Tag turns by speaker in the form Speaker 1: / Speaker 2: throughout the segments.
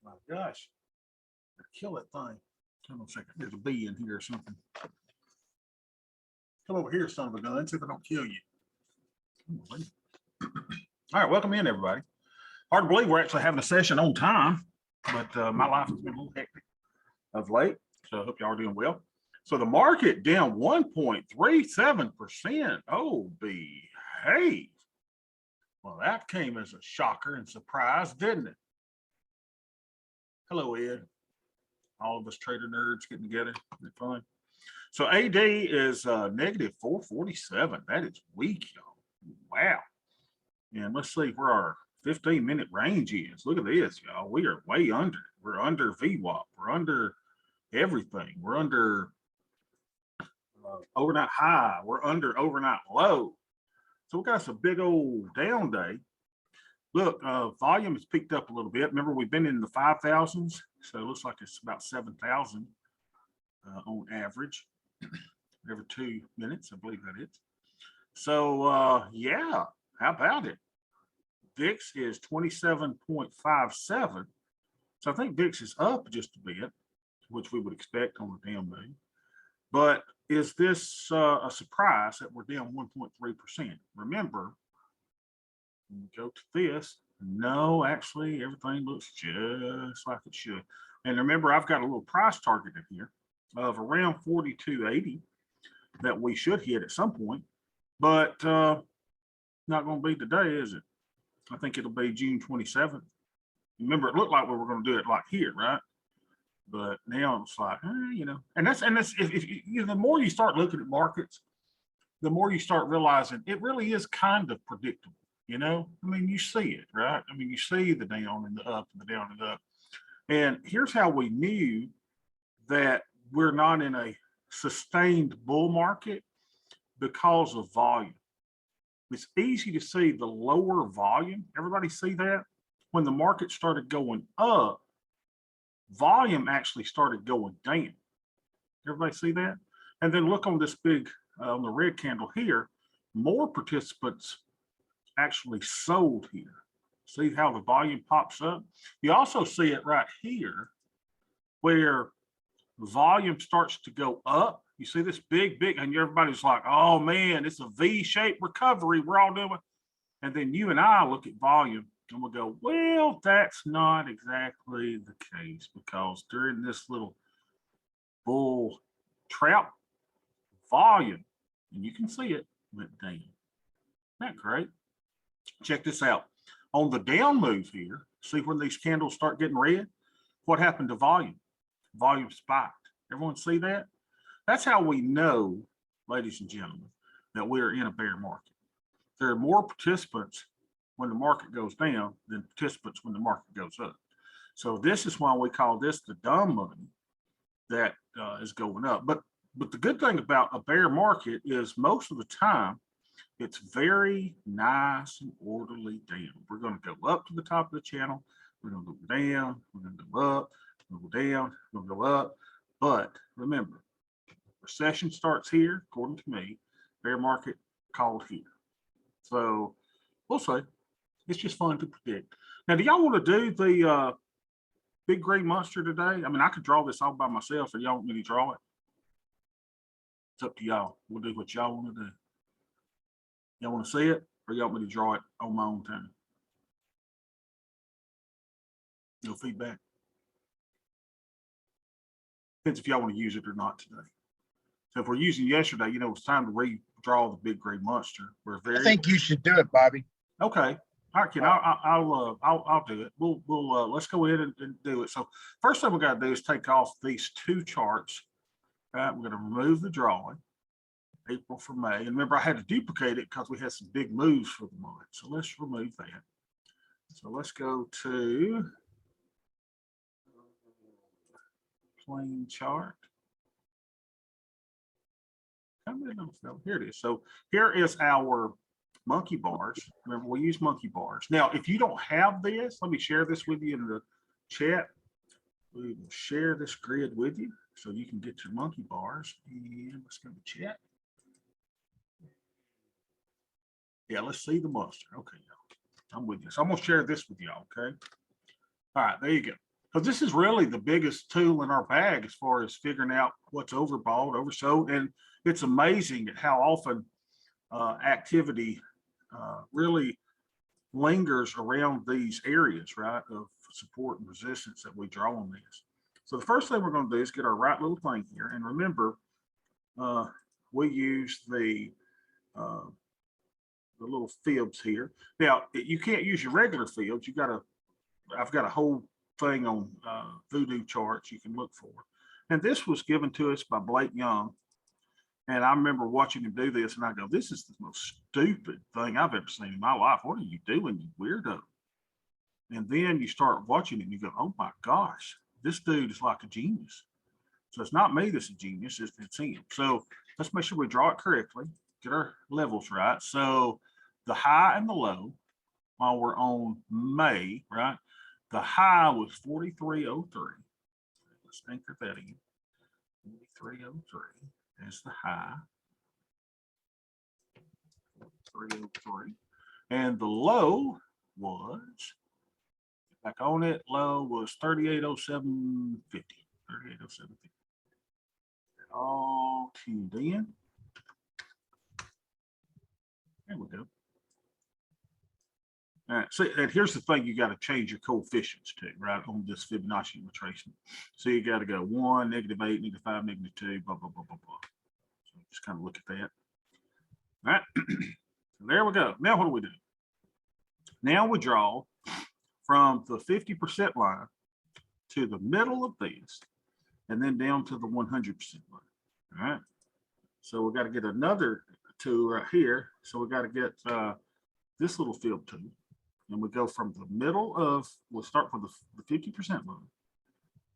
Speaker 1: My gosh. Kill that thing. Hold on a second. There's a bee in here or something. Come over here, son of a gun. See if I don't kill you. All right, welcome in, everybody. Hard to believe we're actually having a session on time, but my life has been a little hectic of late, so I hope y'all are doing well. So the market down 1.37%. Oh, behave. Well, that came as a shocker and surprise, didn't it? Hello, Ed. All of us trader nerds getting together. Isn't it fun? So AD is negative 447. That is weak, y'all. Wow. And let's see where our 15-minute range is. Look at this, y'all. We are way under. We're under VWAP. We're under everything. We're under overnight high. We're under overnight low. So we got some big old down day. Look, volume has picked up a little bit. Remember, we've been in the 5,000s. So it looks like it's about 7,000 on average every 2 minutes. I believe that is. So, yeah, how about it? VIX is 27.57. So I think VIX is up just a bit, which we would expect on the down day. But is this a surprise that we're down 1.3%? Remember, when we go to this, no, actually, everything looks just like it should. And remember, I've got a little price target in here of around 42.80 that we should hit at some point, but not going to be today, is it? I think it'll be June 27th. Remember, it looked like we were going to do it like here, right? But now it's like, and that's if the more you start looking at markets, the more you start realizing it really is kind of predictable. I mean, you see it, right? I mean, you see the down and the up and the down and the up. And here's how we knew that we're not in a sustained bull market because of volume. It's easy to see the lower volume. Everybody see that? When the market started going up, volume actually started going down. Everybody see that? And then look on this big, on the red candle here, more participants actually sold here. See how the volume pops up? You also see it right here where volume starts to go up. You see this big, and everybody's like, oh man, it's a V-shaped recovery. We're all doing it. And then you and I look at volume and we'll go, well, that's not exactly the case, because during this little bull trap, volume, and you can see it, went down. Isn't that great? Check this out. On the down move here, see when these candles start getting red? What happened to volume? Volume spiked. Everyone see that? That's how we know, ladies and gentlemen, that we're in a bear market. There are more participants when the market goes down than participants when the market goes up. So this is why we call this the dumb money that is going up. But the good thing about a bear market is most of the time, it's very nice and orderly down. We're going to go up to the top of the channel. We're going to go down. We're going to go up. We're going to go down. We're going to go up. But remember, recession starts here, according to me. Bear market called here. So we'll see. It's just fun to predict. Now, do y'all want to do the big green monster today? I mean, I could draw this all by myself, or y'all want me to draw it? It's up to y'all. We'll do what y'all want to do. Y'all want to see it, or y'all want me to draw it on my own time? No feedback. Depends if y'all want to use it or not today. So if we're using yesterday, it's time to redraw the big gray monster.
Speaker 2: I think you should do it, Bobby.
Speaker 1: Okay. All right, Ken. I'll do it. We'll let's go ahead and do it. So first thing we got to do is take off these two charts. Right, we're going to remove the drawing. April for May. And remember, I had to duplicate it because we had some big moves for the month. So let's remove that. So let's go to plain chart. Here it is. So here is our monkey bars. Remember, we use monkey bars. Now, if you don't have this, let me share this with you in the chat. We will share this grid with you so you can get your monkey bars. And let's go to chat. Yeah, let's see the monster. Okay, y'all. I'm with you. So I'm going to share this with y'all, okay? All right, there you go. Because this is really the biggest tool in our bag as far as figuring out what's overbought, oversold. And it's amazing at how often activity really lingers around these areas, right, of support and resistance that we draw on this. So the first thing we're going to do is get our right little thing here. And remember, we use the little fibs here. Now, you can't use your regular fibs. I've got a whole thing on Voodoo charts you can look for. And this was given to us by Blake Young. And I remember watching him do this, and I go, this is the most stupid thing I've ever seen in my life. What are you doing, you weirdo? And then you start watching it, and you go, oh my gosh, this dude is like a genius. So it's not me that's a genius, it's him. So let's make sure we draw it correctly, get our levels right. So the high and the low, while we're on May, right? The high was 4303. Let's anchor that in. 4303 is the high. 303. And the low was, back on it, low was 3807.50. 3807.50. All tuned in. There we go. All right, so and here's the thing, you got to change your coefficients to, right, on this Fibonacci retracement. So you got to go 1, -8, -5, -2, blah, blah, blah, blah, blah. So just kind of look at that. All right, so there we go. Now what do we do? Now we draw from the 50% line to the middle of this, and then down to the 100% line. All right, so we got to get another tool right here. So we got to get this little field tool. And we go from the middle of, we'll start from the 50% line.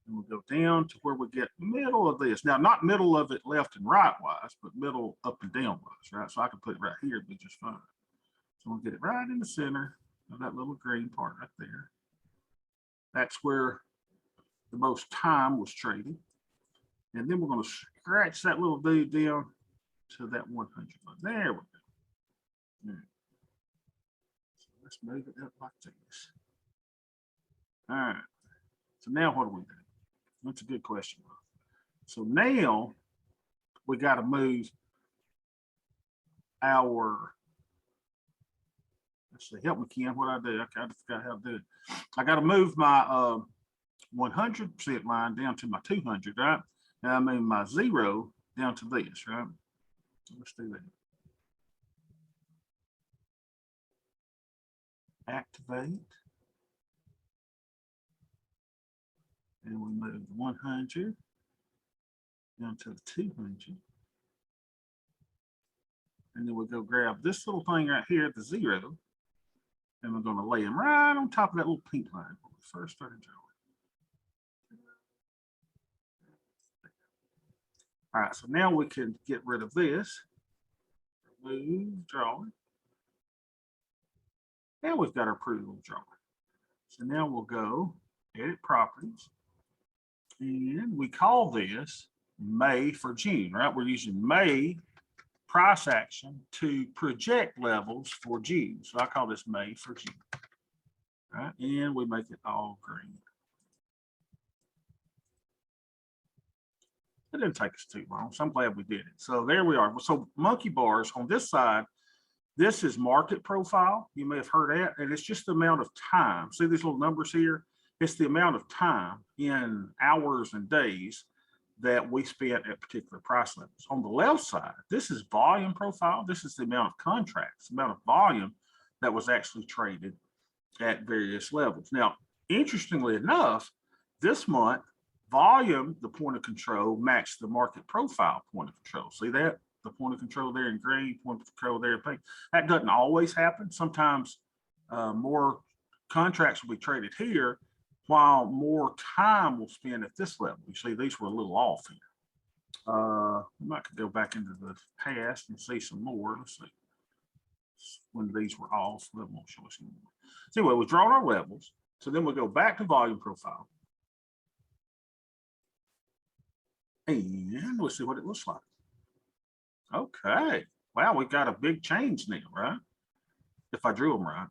Speaker 1: And we'll go down to where we get middle of this. Now, not middle of it left and right wise, but middle up and down wise, right? So I can put it right here, it'd be just fine. So we'll get it right in the center of that little green part right there. That's where the most time was traded. And then we're going to scratch that little dude down to that 100 line. There we go. There. Let's move it up like this. All right. So now what do we do? That's a good question. So now we got to move our, let's see, help me, Ken, what I do. I kind of forgot how to do it. I got to move my 100% line down to my 200, right? And I move my 0 down to this, right? Let's do that. Activate, and we move the 100 down to the 200, and then we'll go grab this little thing right here at the 0, and we're going to lay them right on top of that little pink line when we first started drawing. All right, so now we can get rid of this, remove drawing. Now we've got our pretty little drawing. So now we'll go edit properties. And we call this May for June, right? We're using May price action to project levels for June. So I call this May for June. Right? And we make it all green. It didn't take us too long, so I'm glad we did it. So there we are. So monkey bars on this side, this is market profile. You may have heard that, and it's just the amount of time. See these little numbers here? It's the amount of time in hours and days that we spent at particular price levels. On the left side, this is volume profile. This is the amount of contracts, the amount of volume that was actually traded at various levels. Now, interestingly enough, this month, volume, the point of control, matched the market profile point of control. See that? The point of control there in green, point of control there in pink. That doesn't always happen. Sometimes more contracts will be traded here, while more time will spend at this level. You see, these were a little off here. We might go back into the past and see some more. Let's see when these were off. That won't show us anymore. So anyway, we've drawn our levels. So then we'll go back to volume profile. And we'll see what it looks like. Okay. Wow, we got a big change now, right? If I drew them right.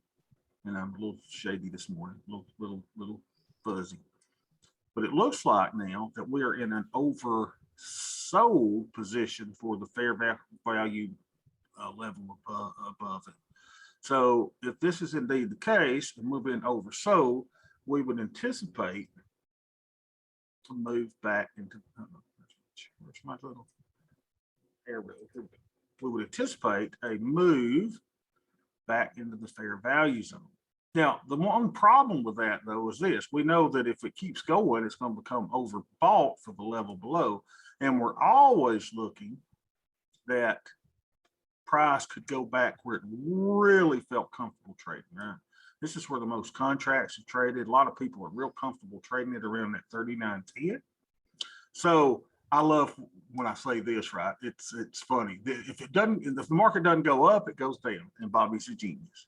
Speaker 1: And I'm a little shady this morning, little fuzzy. But it looks like now that we are in an oversold position for the fair value level above it. So if this is indeed the case and we've been oversold, we would anticipate to move back into, where's my little arrow? We would anticipate a move back into the fair value zone. Now, the one problem with that though is this: we know that if it keeps going, it's going to become overbought for the level below. And we're always looking that price could go back where it really felt comfortable trading, right? This is where the most contracts are traded. A lot of people are real comfortable trading it around that 39.10. So I love when I say this, right? It's funny. If the market doesn't go up, it goes down, and Bobby's a genius.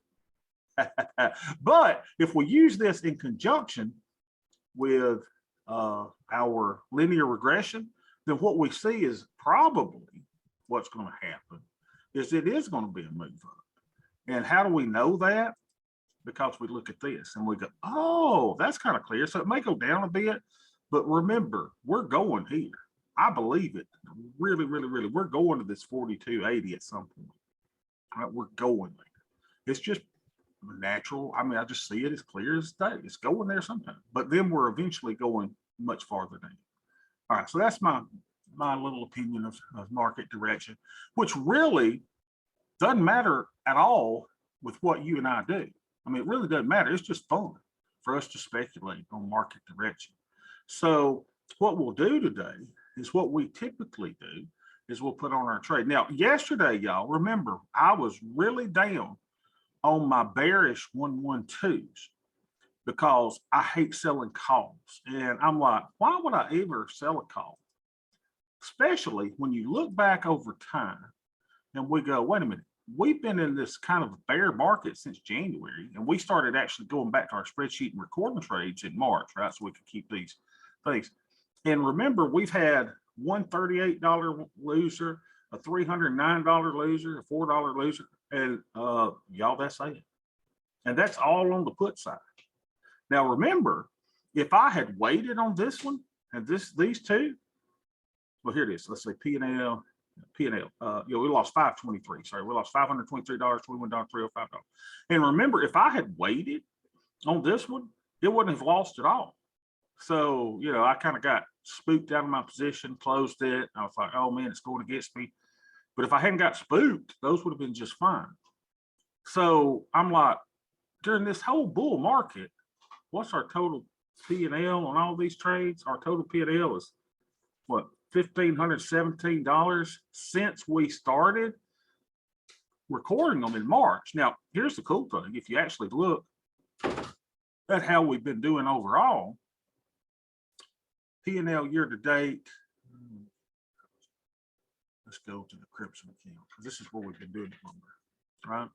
Speaker 1: But if we use this in conjunction with our linear regression, then what we see is probably what's going to happen is it is going to be a move up. And how do we know that? Because we look at this and we go, oh, that's kind of clear. So it may go down a bit, but remember, we're going here. I believe it really, really, really. We're going to this 42.80 at some point. Right? We're going there. It's just natural. I mean, I just see it as clear as day. It's going there sometime, but then we're eventually going much farther down. All right, so that's my little opinion of market direction, which really doesn't matter at all with what you and I do. I mean, it really doesn't matter. It's just fun for us to speculate on market direction. So what we'll do today is what we typically do is we'll put on our trade. Now, yesterday, y'all, remember, I was really down on my bearish 112s because I hate selling calls. And I'm like, why would I ever sell a call? Especially when you look back over time and we go, wait a minute, we've been in this kind of bear market since January, and we started actually going back to our spreadsheet and recording trades in March, right? So we could keep these things. And remember, we've had $138 loser, a $309 loser, a $4 loser, and y'all, that's it. And that's all on the put side. Now, remember, if I had waited on this one and these two, well, here it is. Let's say P&L. We lost 523. Sorry, we lost $523, $21, $305. And remember, if I had waited on this one, it wouldn't have lost at all. So, I kind of got spooked out of my position, closed it. I was like, oh man, it's going against me. But if I hadn't got spooked, those would have been just fine. So I'm like, during this whole bull market, what's our total P&L on all these trades? Our total P&L is what? $1,517 since we started recording them in March. Now, here's the cool thing. If you actually look at how we've been doing overall, P&L year to date, let's go to the Crimson account because this is where we've been doing it, right?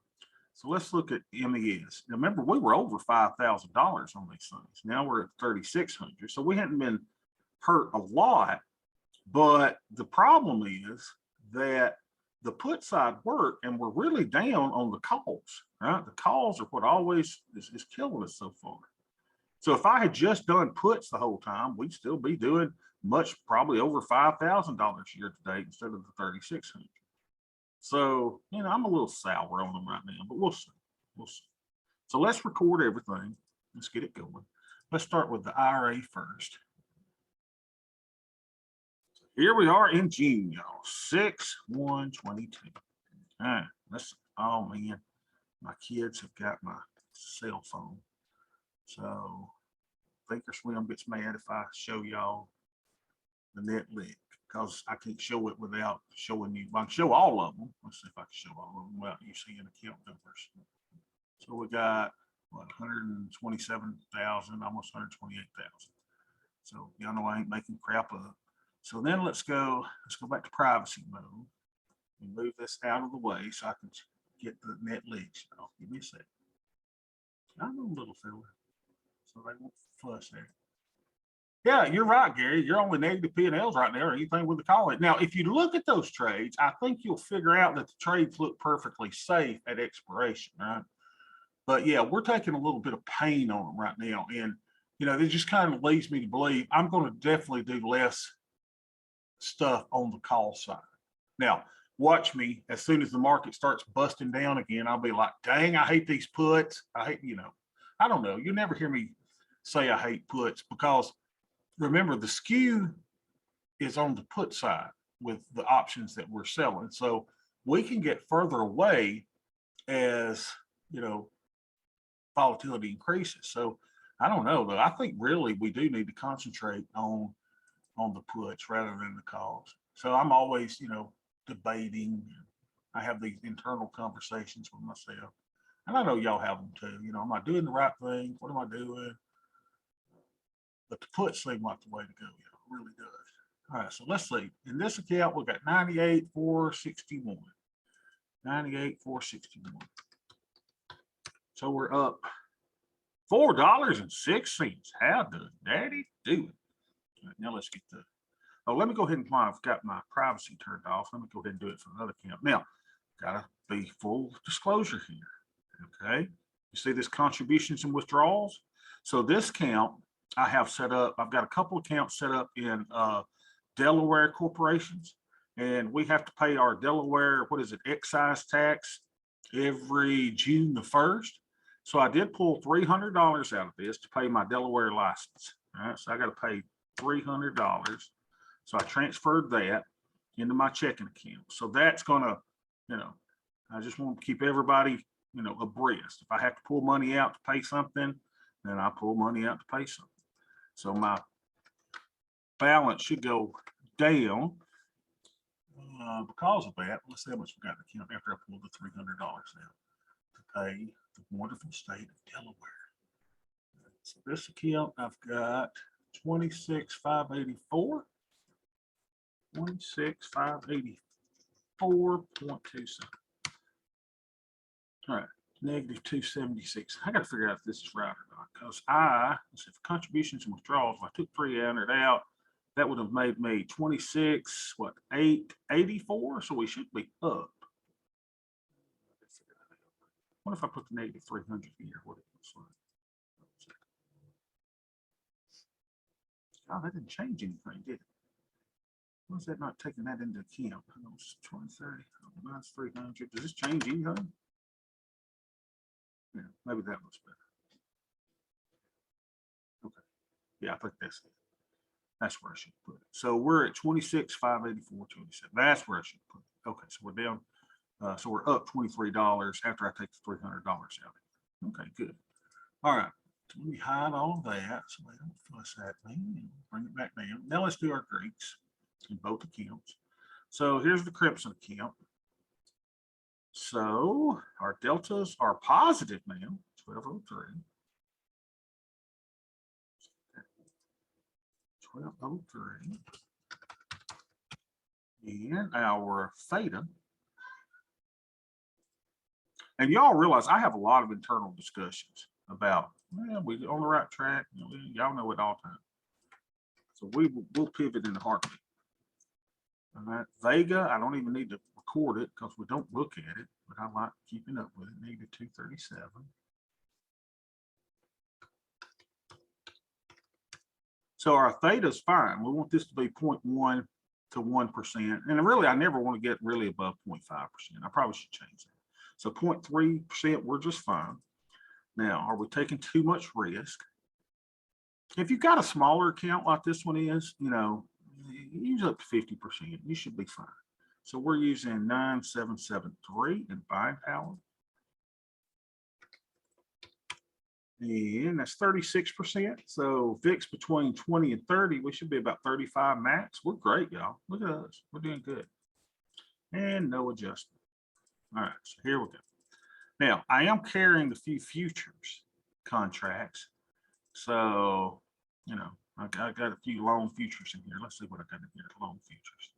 Speaker 1: So let's look at MES. Now, remember, we were over $5,000 on these things. Now we're at 3,600. So we hadn't been hurt a lot. But the problem is that the put side worked and we're really down on the calls, right? The calls are what always is killing us so far. So if I had just done puts the whole time, we'd still be doing probably over $5,000 year to date instead of the 3,600. So, I'm a little sour on them right now, but we'll see. We'll see. So let's record everything. Let's get it going. Let's start with the IRA first. Here we are in June, y'all, 6/1/22. All right, oh man, my kids have got my cell phone. So Thinkorswim gets mad if I show y'all the net link because I can't show it without showing you. I can show all of them. Let's see if I can show all of them without you seeing account numbers. So we got what, 127,000, almost 128,000. So y'all know I ain't making crap up. So then let's go back to privacy mode and move this out of the way so I can get the net links. Oh, give me a sec. I know, little fella. So they won't fuss there. Yeah, you're right, Gary. You're only negative P&Ls right now or anything with the call it. Now, if you look at those trades, I think you'll figure out that the trades look perfectly safe at expiration, right? But yeah, we're taking a little bit of pain on them right now. And you know, it just kind of leads me to believe I'm going to definitely do less stuff on the call side. Now, watch me, as soon as the market starts busting down again, I'll be like, dang, I hate these puts. I hate, you know, I don't know. You'll never hear me say I hate puts, because remember, the skew is on the put side with the options that we're selling. So we can get further away as, you know, volatility increases. So I don't know, though. I think really we do need to concentrate on the puts rather than the calls. So I'm always, you know, debating. I have these internal conversations with myself. And I know y'all have them too. You know, am I doing the right thing? What am I doing? But the puts seem like the way to go. Yeah, it really does. All right, so let's see. In this account, we got 98,461. 98,461. So we're up $4.06. How does Daddy do it? All right, now let's get the. Oh, let me go ahead and I've got my privacy turned off. Let me go ahead and do it for another account. Now, gotta be full disclosure here. Okay. You see this contributions and withdrawals. So this account I have set up, I've got a couple accounts set up in Delaware corporations, and we have to pay our Delaware, what is it, excise tax every June the 1st. So I did pull $300 out of this to pay my Delaware license. All right, so I got to pay $300. So I transferred that into my checking account. So that's gonna, you know, I just want to keep everybody, you know, abreast. If I have to pull money out to pay something, then I pull money out to pay something. So my balance should go down because of that. Let's see how much we got in the account after I pulled the $300 out to pay the wonderful state of Delaware. So this account, I've got 26,584. 26,584.27. All right, negative 276. I got to figure out if this is right or not, because let's see, for contributions and withdrawals, if I took 300 out, that would have made me 26, what, 884? So we should be up. What if I put the negative 300 here? What it looks like? Oh, that didn't change anything, did it? Was that not taking that into account? 2030 minus 300. Does this change anything? Yeah, maybe that looks better. Okay. Yeah, I think that's it. That's where I should put it. So we're at 26,584.27. That's where I should put it. Okay, so we're down. So we're up $23 after I take the $300 out. Okay, good. All right. So let me hide all of that so they don't fuss at me. Bring it back down. Now let's do our Greeks in both accounts. So here's the Crimson account. So our deltas are positive now, 1203. 1203. And our theta. And y'all realize I have a lot of internal discussions about, well, we're on the right track. You know, y'all know it all time. So we'll pivot in the heartbeat. All right, Vega, I don't even need to record it because we don't look at it, but I like keeping up with it. Negative 237. So our theta is fine. We want this to be 0.1 to 1%. And really, I never want to get really above 0.5%. I probably should change that. So 0.3%, we're just fine. Now, are we taking too much risk? If you've got a smaller account like this one is, you know, use up to 50%. You should be fine. So we're using 9773 in buying power. And that's 36%. So VIX between 20 and 30, we should be about 35 max. We're great, y'all. Look at us. We're doing good. And no adjustment. All right, so here we go. Now, I am carrying a few futures contracts. So, you know, I got a few long futures in here. Let's see what I got in here. Long futures.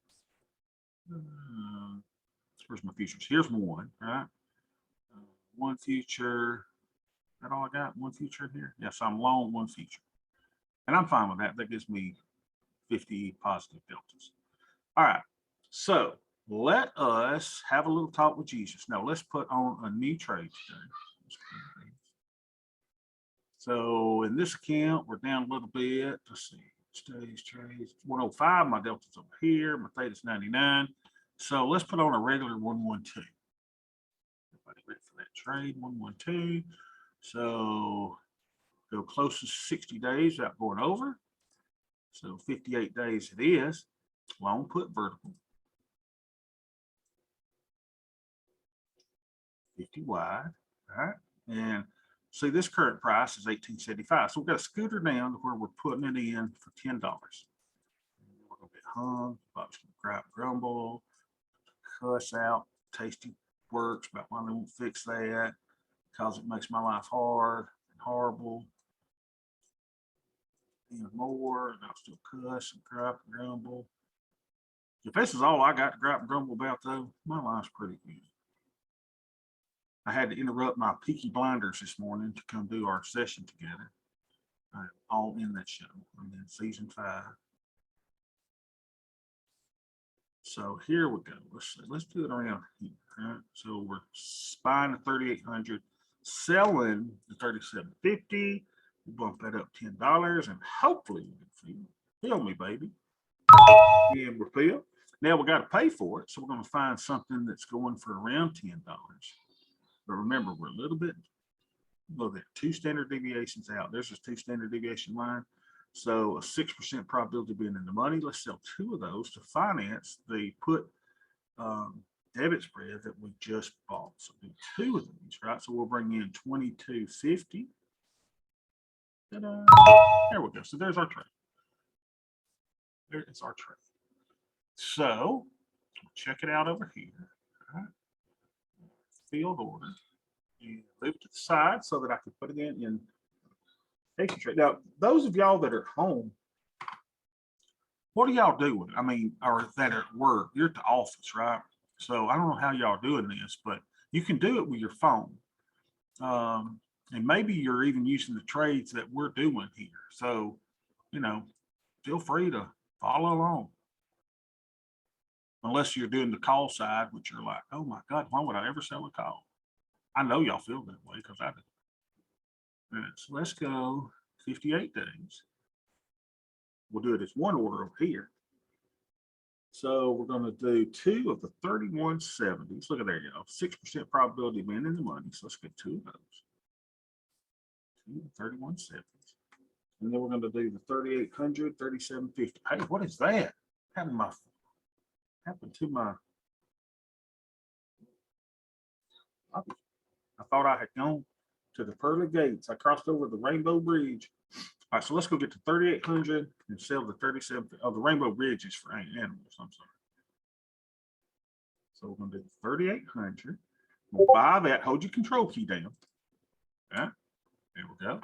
Speaker 1: Where's my futures? Here's one, right? One future. Is that all I got? One future in here? Yes, I'm long one future. And I'm fine with that. That gives me 50 positive deltas. All right. So let us have a little talk with Jesus. Now let's put on a new trade today. So in this account, we're down a little bit. Let's see, stays, trades, 105. My delta's over here. My theta's 99. So let's put on a regular 112. Everybody ready for that trade? 112. So go closest 60 days without going over. So 58 days it is. Long put vertical. 50 wide. All right. And see, this current price is 18.75. So we've got a scooter down to where we're putting it in for $10. We're gonna get hung, Bob's gonna grab grumble, cuss out, tasty works about why they won't fix that, because it makes my life hard and horrible. Even more, and I'll still cuss and gripe and grumble. If this is all I got to gripe and grumble about, though, my life's pretty good. I had to interrupt my Peaky Blinders this morning to come do our session together. I'm all in that show. I'm in season 5. So here we go. Let's do it around here. Right? So we're buying the 3,800, selling the 3,750. We bump that up $10, and hopefully you can feel me, baby. And we're filled. Now we got to pay for it, so we're going to find something that's going for around $10. But remember, we're a little bit below that. 2 standard deviations out. There's a 2 standard deviation line. So a 6% probability of being in the money. Let's sell 2 of those to finance the put debit spread that we just bought. So do 2 of these, right? So we'll bring in 22.50. There we go. So there's our trade. There is our trade. So check it out over here. All right. Field order. And move it to the side so that I can put it in patient trade. Now, those of y'all that are home, what are y'all doing? I mean, or that are at work, you're at the office, right? So I don't know how y'all doing this, but you can do it with your phone. And maybe you're even using the trades that we're doing here. So, you know, feel free to follow along. Unless you're doing the call side, which you're like, oh my God, why would I ever sell a call? I know y'all feel that way because I do. All right, so let's go 58 days. We'll do it as one order over here. So we're going to do 2 of the 3170s. Look at there, y'all. 6% probability of being in the money. So let's get 2 of those. 2 of the 3170s. And then we're going to do the 3,800, 3,750. Hey, what is that? Happened to my. I thought I had gone to the pearly gates. I crossed over the Rainbow Bridge. All right, so let's go get to 3,800 and sell the 37. Oh, the Rainbow Bridge is for animals. I'm sorry. So we're going to do 3,800. We'll buy that. Hold your control key down. All right, there we go.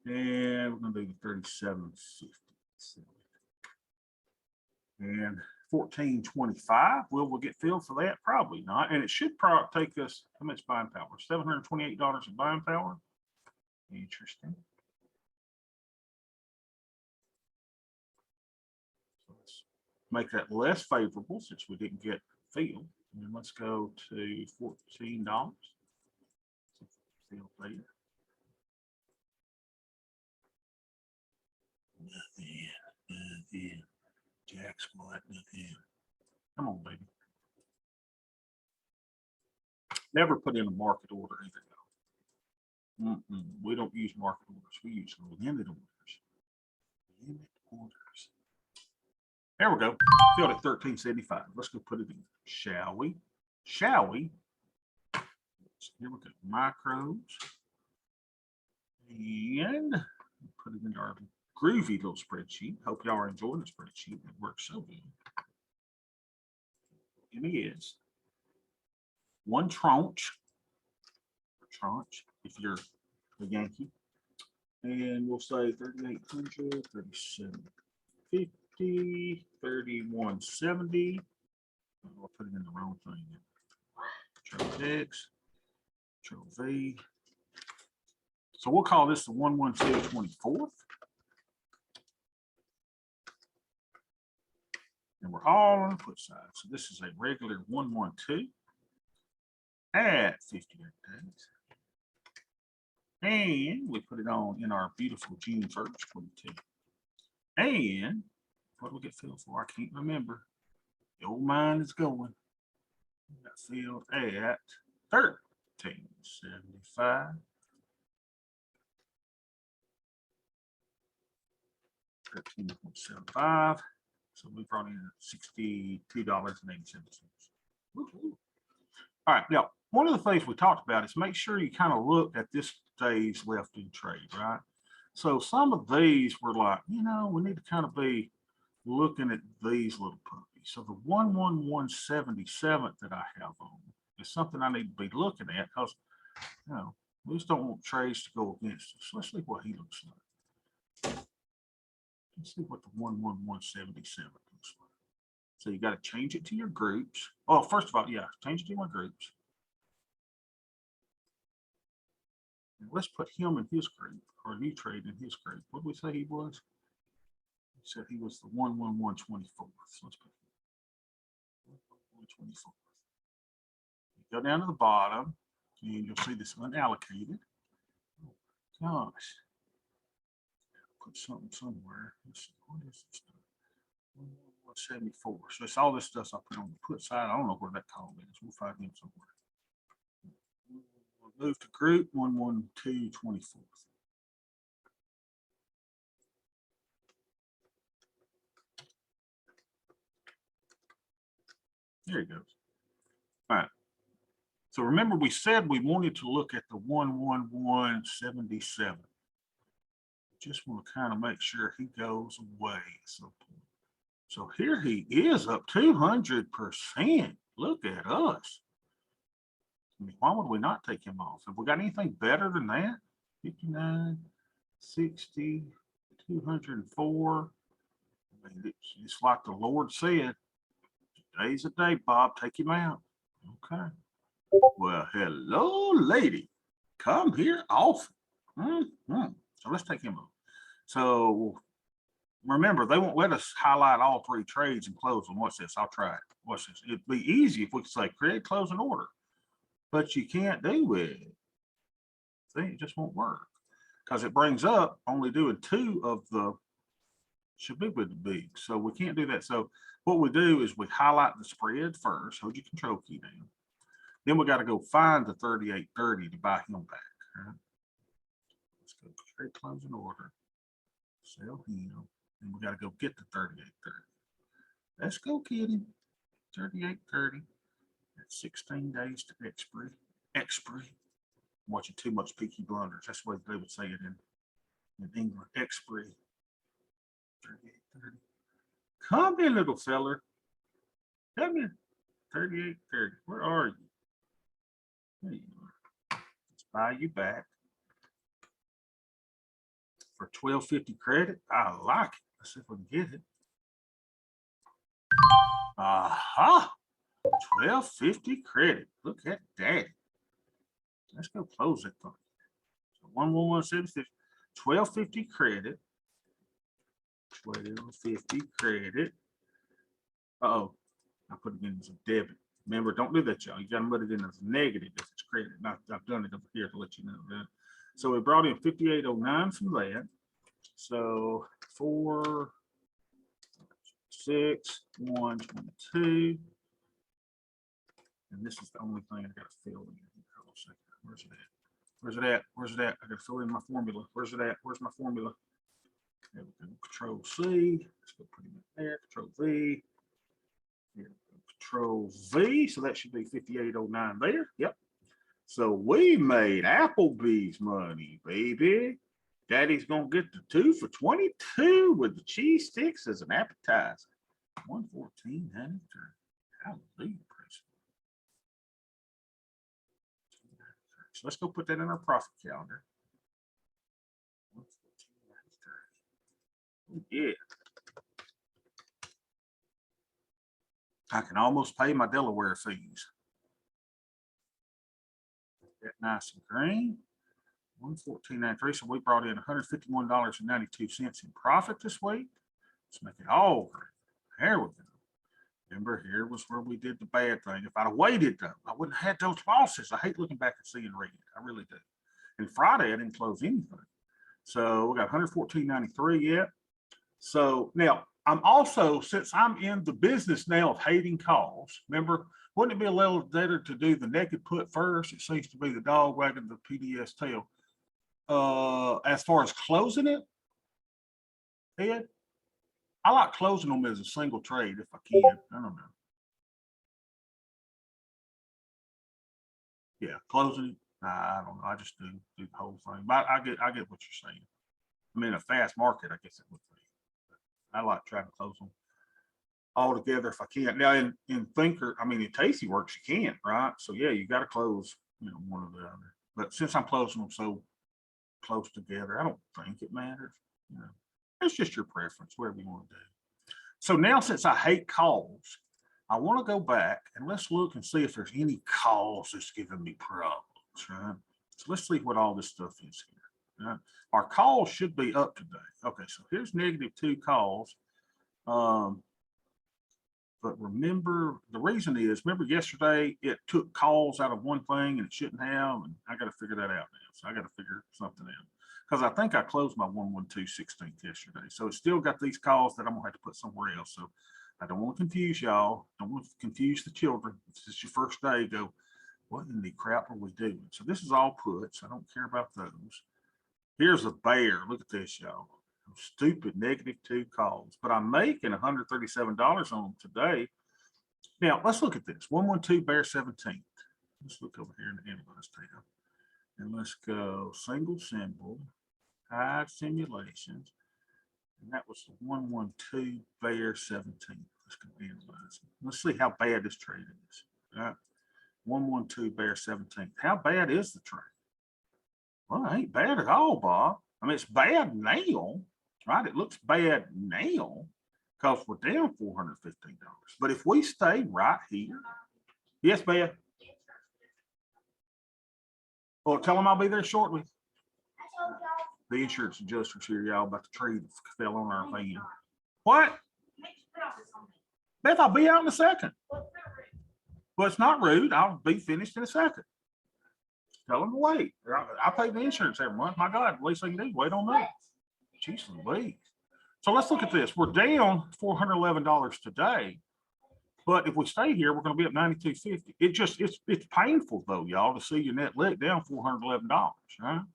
Speaker 1: And we're going to do the 3,750. And 1425. Will we get filled for that? Probably not. And it should probably take us how much buying power? $728 in buying power. Interesting. So let's make that less favorable since we didn't get filled. And then let's go to $14. Field later. Nothing. Jack Squat, nothing. Come on, baby. Never put in a market order either. We don't use market orders. We use limit orders. Limit orders. There we go. Filled at 1375. Let's go put it in. Shall we? Shall we? So here we go. Micros. And put it in our groovy little spreadsheet. Hope y'all are enjoying the spreadsheet. It works so good. And it is 1 tranche if you're a Yankee. And we'll say 3,800, 3,750, 3,170. I'll put it in the wrong thing. Control X, Control V. So we'll call this the 112 24th. And we're all on the put side. So this is a regular 112 at 58 days. And we put it on in our beautiful June 1st, 22. And what do we get filled for? I can't remember. The old mind is going. We got filled at 1375. 13.75. So we brought in $62.87. All right. Now, one of the things we talked about is make sure you kind of look at this day's left in trade, right? So some of these were like, we need to kind of be looking at these little puppies. So the 11177 that I have on is something I need to be looking at because, we just don't want trades to go against us. Let's see what he looks like. Let's see what the 11177 looks like. So you got to change it to your groups. Oh, first of all, yeah, change it to my groups. And let's put him in his group or new trade in his group. What did we say he was? He said he was the 11124. So let's put 11124. Go down to the bottom and you'll see this unallocated. Oh, gosh. Put something somewhere. Let's see, what is this stuff? 174. So it's all this stuff I put on the put side. I don't know where that column is. We'll find him somewhere. We'll move to group 11224. There he goes. All right. So remember we said we wanted to look at the 11177. Just want to kind of make sure he goes away. So here he is up 200%. Look at us. I mean, why would we not take him off? Have we got anything better than that? 59, 60, 204. I mean, it's like the Lord said, today's a day, Bob, take him out. Okay. Well, hello, lady. Come here often. So let's take him off. So remember, they won't let us highlight all three trades and close them. What's this? I'll try it. What's this? It'd be easy if we could say create closing order, but you can't do it. See, it just won't work because it brings up only doing two of the should be with the big. So we can't do that. So what we do is we highlight the spread first, hold your control key down. Then we got to go find the 38.30 to buy him back. Right? Let's go create closing order, sell him. And we got to go get the 38.30. Let's go get him. 38.30. That's 16 days to expiry. Expiry. I'm watching too much Peaky Blinders. That's what they would say it in England. Expiry. 38.30. Come here, little feller. Come here. 38.30. Where are you? There you are. Let's buy you back for 12.50 credit. I like it. Let's see if we can get it. Aha! 12.50 credit. Look at that. Let's go close that thing. So 11176. 12.50 credit. 12.50 credit. Uh-oh. I put it in as a debit. Remember, don't do that, y'all. You got to put it in as a negative if it's credit. I've done it over here to let you know that. So we brought in 5809 from that. So 4, 6, 122. And this is the only thing I got to fill in. Hold on a second. Where's it at? Where's it at? Where's it at? I got to fill in my formula. Where's it at? Where's my formula? There we go. Control C. Let's go put it in there. Control V. Here, Control V. So that should be 5809 there. Yep. So we made Applebee's money, baby. Daddy's gonna get the 2 for 22 with the cheese sticks as an appetizer. 114.93. Hallelujah. So let's go put that in our profit calendar. Yeah. I can almost pay my Delaware fees. That nice and green. 114.93. So we brought in $151.92 in profit this week. Let's make it all green. There we go. Remember, here was where we did the bad thing. If I'd have waited, though, I wouldn't have had those losses. I hate looking back and seeing red. I really do. And Friday, I didn't close anything. So we got 114.93 yet. So now I'm also, since I'm in the business now of hating calls, remember, wouldn't it be a little better to do the naked put first? It seems to be the dog wagging the PDS tail. As far as closing it, Ed, I like closing them as a single trade if I can. I don't know. Yeah, closing it. I don't know. I just do the whole thing. But I get what you're saying. I mean, a fast market, I guess it would be. I like trying to close them all together if I can. Now in Thinker, I mean in Tasty Works, you can't, right? So yeah, you got to close, one or the other. But since I'm closing them so close together, I don't think it matters. It's just your preference, whatever you want to do. So now, since I hate calls, I want to go back and let's look and see if there's any calls that's giving me problems, right? So let's see what all this stuff is here. Right? Our calls should be up to date. Okay, so here's -2 calls. But remember, the reason is, remember yesterday it took calls out of one thing and it shouldn't have, and I got to figure that out now. So I got to figure something out because I think I closed my 112.16 yesterday. So it's still got these calls that I'm gonna have to put somewhere else. So I don't want to confuse y'all. Don't want to confuse the children. If this is your first day, go, what in the crap are we doing? So this is all puts. I don't care about those. Here's a bear. Look at this, y'all. Stupid -2 calls, but I'm making $137 on them today. Now let's look at this 112 bear 17th. Let's look over here in the analyze tab and let's go single symbol, hide simulations, and that was the 112 bear 17th. Let's go analyze it. Let's see how bad this trade is. All right, 112 bear 17th. How bad is the trade? Well, it ain't bad at all, Bob. I mean, it's bad now. Right, it looks bad now because we're down $415. But if we stay right here, yes, ma'am. Well, tell them I'll be there shortly. The insurance adjuster's here, y'all, about the tree that fell on our van. What? Beth, I'll be out in a second. Well, it's not rude. I'll be finished in a second. Tell them to wait. I pay the insurance every month. My God, the least they can do, wait on me. Jeez Louise. So let's look at this. We're down $411 today, but if we stay here, we're going to be up $92.50. It's painful though, y'all, to see your net leg down $411, right?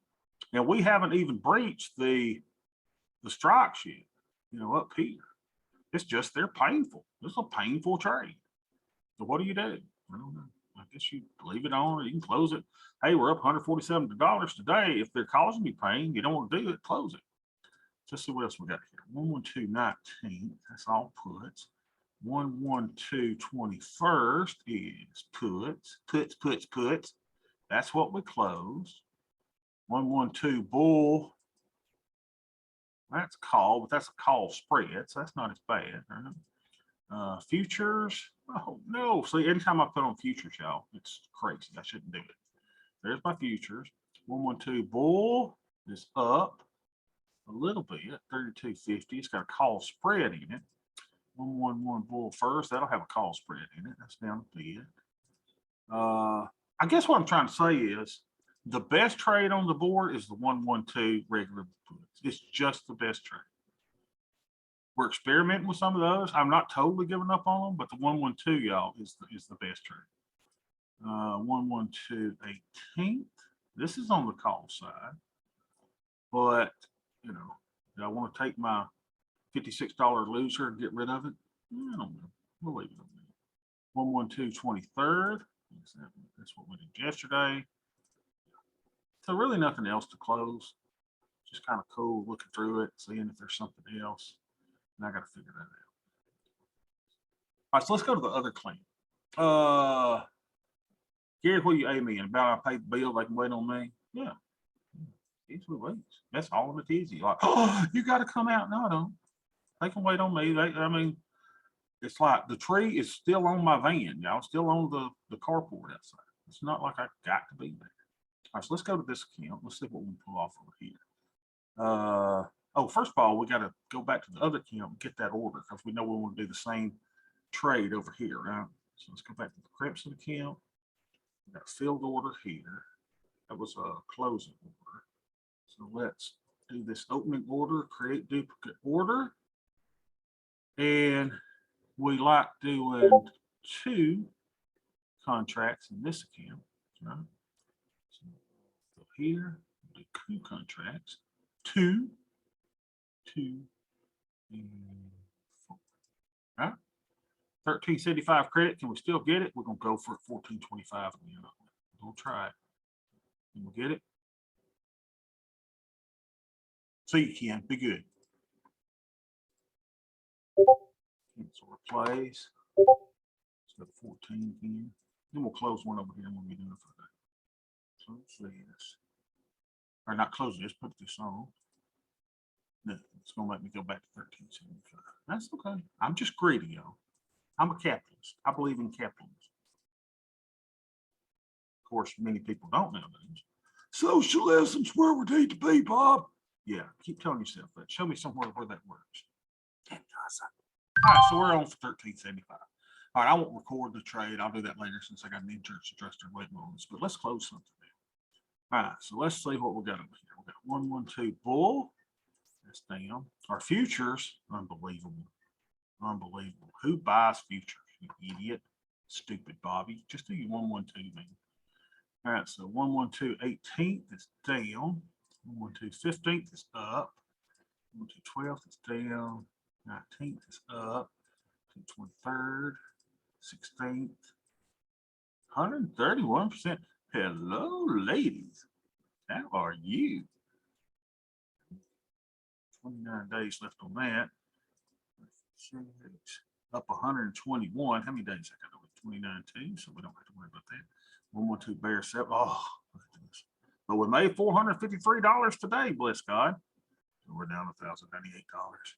Speaker 1: And we haven't even breached the strikes yet, up here. It's just they're painful. This is a painful trade. So what do you do? I don't know. I guess you leave it on or you can close it. Hey, we're up $147 today. If they're causing you pain, you don't want to do it, close it. Let's see what else we got here. 112.19, that's all puts. 112.21 is puts. That's what we closed. 112 bull, that's call, but that's a call spread, so that's not as bad. Right? Futures, oh no. See, anytime I put on futures, y'all, it's crazy. I shouldn't do it. There's my futures. 112 bull is up a little bit, 32.50. It's got a call spread in it. 111 bull first, that'll have a call spread in it. That's down a bit. I guess what I'm trying to say is the best trade on the board is the 112 regular puts. It's just the best trade. We're experimenting with some of those. I'm not totally giving up on them, but the 112, y'all, is the best trade. 112.18. This is on the call side, but do I want to take my $56 loser and get rid of it? I don't know. We'll leave it on there. 112.23. That's what we did yesterday. So really nothing else to close. Just kind of cool looking through it, seeing if there's something else. And I got to figure that out. All right, so let's go to the other claim. Gary, what are you aiming about? I paid the bill, they can wait on me. Yeah. Easily waits. That's all of it easy. Like, oh, you got to come out. No, I don't. They can wait on me. I mean, it's like the tree is still on my van, y'all, still on the carport outside. It's not like I got to be there. All right, so let's go to this account. Let's see what we can pull off over here. Oh, first of all, we got to go back to the other account and get that order because we know we want to do the same trade over here, right? So let's go back to the Crimson account. We got a field order here. That was a closing order. So let's do this opening order, create duplicate order. And we like doing 2 contracts in this account, right? So go here, do 2 contracts, 2, 2, and 4. Right? 1375 credit. Can we still get it? We're gonna go for 1425 again. We'll try it. Can we get it? So you can be good. Cancel replace. Let's go to 14 again. Then we'll close one over here when we do it for that. So let's see this. Or not close this, put this on. No, it's gonna make me go back to 1375. That's okay. I'm just greedy, y'all. I'm a capitalist. I believe in capitalism. Of course, many people don't nowadays. Socialism's where we need to be, Bob. Yeah, keep telling yourself that. Show me somewhere where that works. All right, so we're on for 1375. All right, I won't record the trade. I'll do that later since I got an insurance adjuster waiting on this. But let's close something. All right, so let's see what we got over here. We got 112 bull. That's down. Our futures, unbelievable. Unbelievable. Who buys futures? You idiot. Stupid Bobby. Just do your 112, man. All right, so 112 18th is down. 112 15th is up. 112 12th is down. 19th is up. 23rd, 16th, 131%. Hello, ladies. How are you? 29 days left on that. Up 121. How many days I got? 29 too, so we don't have to worry about that. 112 bear 7. Oh, look at this. But we made $453 today, bless God. So we're down $1,098.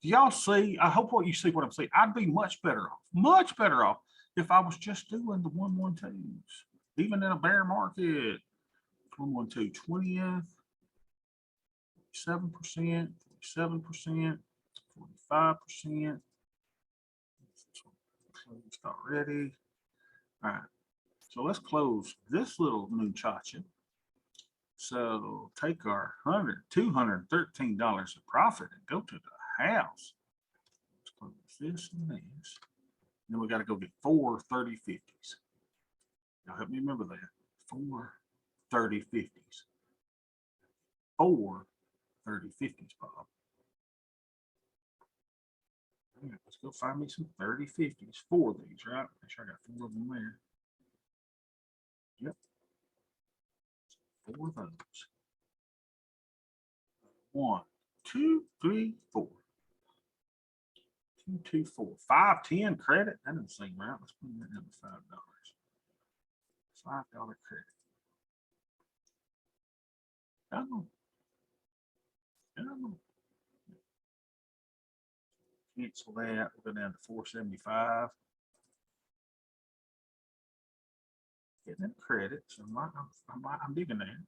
Speaker 1: Do y'all see? I hope what you see what I'm saying. I'd be much better off if I was just doing the 112s, even in a bear market. 112 20th, 7%, 47%, 45%. Closed already. All right. So let's close this little muchacha. So take our $213 of profit and go to the house. Let's close this and this. Then we got to go get 4 30/50s. Now help me remember that. 4 30/50s. 4 30/50s, Bob. Right, let's go find me some 30/50s. 4 of these, right? Make sure I got 4 of them there. Yep. 4 of those. 1, 2, 3, 4. 2, 2, 4. 5, 10 credit. That doesn't seem right. Let's put that down to $5. $5 credit. Come on. Come on. Cancel that. We'll go down to 475. Getting that credit. So I'm digging there.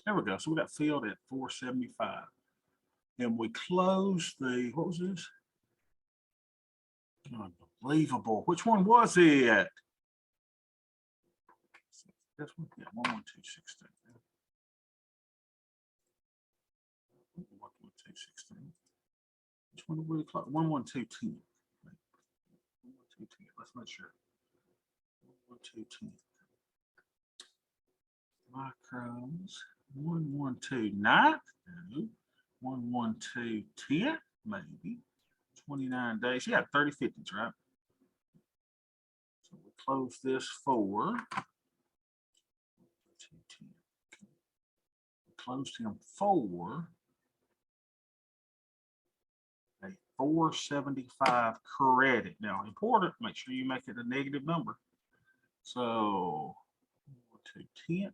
Speaker 1: There we go. So we got filled at 475. And we closed the, what was this? Unbelievable. Which one was it? This one? Yeah, 11216. 11216. Which one did we close? 11210. 11210. Let's make sure. 11210. Micros. 112.9. No. 112.10. Maybe. 29 days. Yeah, 30/50s, right? So we close this for. Closed him for a 475 credit. Now, important, make sure you make it a negative number. So 210,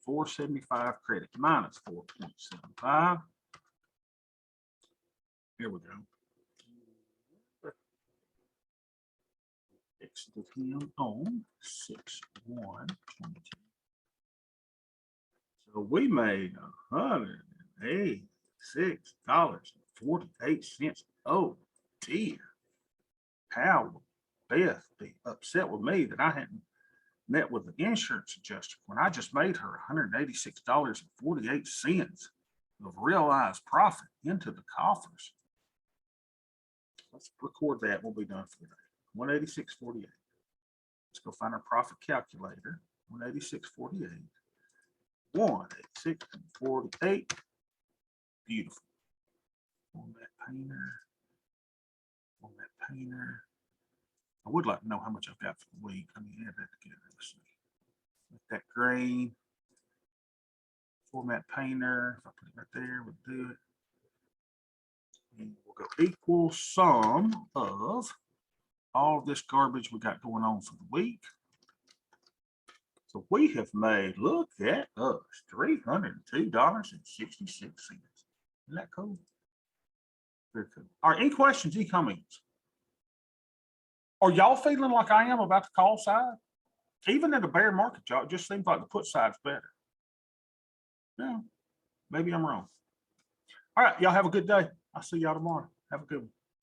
Speaker 1: 475 credit minus 4.75. Here we go. Exited him on 6/1/22. So we made $186.48. Oh dear. How would Beth be upset with me that I hadn't met with the insurance adjuster when I just made her $186.48 of realized profit into the coffers. Let's record that. We'll be done for the day. 186.48. Let's go find our profit calculator. 186.48. 186.48. Beautiful. Format painter. Format painter. I would like to know how much I've got for the week. Let me add that together. Let's see. Make that green. Format painter. If I put it right there, we'll do it. And we'll go equal sum of all of this garbage we got going on for the week. So we have made, look at us, $302.66. Isn't that cool? Very cool. All right, any questions, any comments? Are y'all feeling like I am about the call side? Even in the bear market, y'all, it just seems like the put side's better. Yeah, maybe I'm wrong. All right, y'all have a good day. I'll see y'all tomorrow. Have a good one.